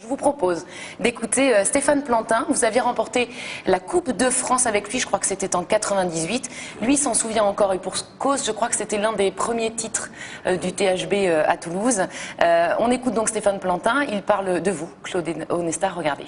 Je vous propose d'écouter Stéphane Plantin. Vous aviez remporté la Coupe de France avec lui, je crois que c'était en 98. Lui s'en souvient encore et pour cause, je crois que c'était l'un des premiers titres du THB à Toulouse. On écoute donc Stéphane Plantin, il parle de vous, Claude Onesta, regardez.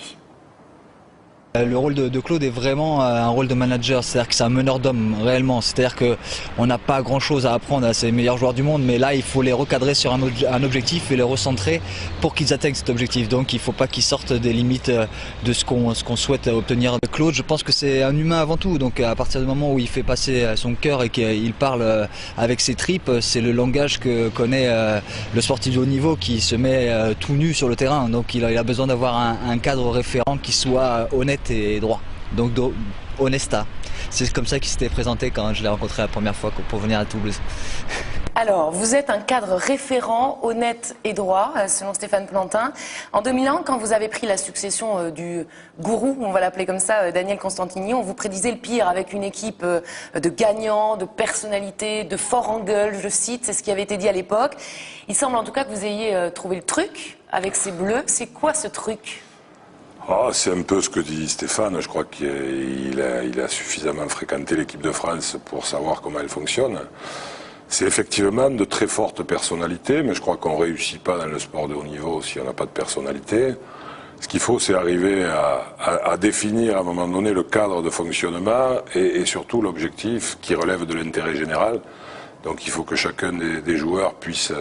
Le rôle de Claude est vraiment un rôle de manager, c'est-à-dire que c'est un meneur d'hommes réellement, c'est-à-dire qu'on n'a pas grand-chose à apprendre à ces meilleurs joueurs du monde, mais là il faut les recadrer sur un objectif et les recentrer pour qu'ils atteignent cet objectif. Donc il ne faut pas qu'ils sortent des limites de ce qu'on souhaite obtenir. Claude, je pense que c'est un humain avant tout, donc à partir du moment où il fait passer son cœur et qu'il parle avec ses tripes, c'est le langage que connaît le sportif de haut niveau qui se met tout nu sur le terrain. Donc il a besoin d'avoir un cadre référent qui soit honnête et droit. Donc Onesta. C'est comme ça qu'il s'était présenté quand je l'ai rencontré la première fois pour venir à Toulouse. Alors, vous êtes un cadre référent, honnête et droit, selon Stéphane Plantin. En 2001, quand vous avez pris la succession du gourou, on va l'appeler comme ça, Daniel Constantini, on vous prédisait le pire avec une équipe de gagnants, de personnalités, de forts en gueule, je cite, c'est ce qui avait été dit à l'époque. Il semble en tout cas que vous ayez trouvé le truc avec ces bleus. C'est quoi ce truc ? C'est un peu ce que dit Stéphane. Je crois qu'il a suffisamment fréquenté l'équipe de France pour savoir comment elle fonctionne. C'est effectivement de très fortes personnalités, mais je crois qu'on ne réussit pas dans le sport de haut niveau si on n'a pas de personnalité. Ce qu'il faut, c'est arriver à définir à un moment donné le cadre de fonctionnement et surtout l'objectif qui relève de l'intérêt général. Donc il faut que chacun des joueurs puisse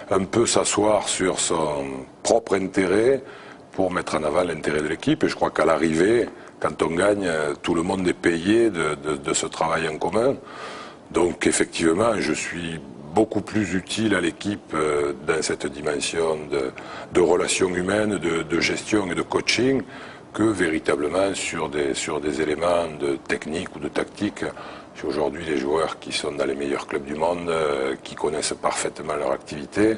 un peu s'asseoir sur son propre intérêt pour mettre en avant l'intérêt de l'équipe. Et je crois qu'à l'arrivée, quand on gagne, tout le monde est payé de ce travail en commun. Donc effectivement, je suis beaucoup plus utile à l'équipe dans cette dimension de relations humaines, de gestion et de coaching que véritablement sur des éléments de technique ou de tactique. J'ai aujourd'hui des joueurs qui sont dans les meilleurs clubs du monde, qui connaissent parfaitement leur activité.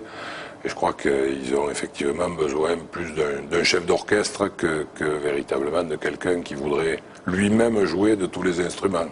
Et je crois qu'ils ont effectivement besoin plus d'un chef d'orchestre que véritablement de quelqu'un qui voudrait lui-même jouer de tous les instruments.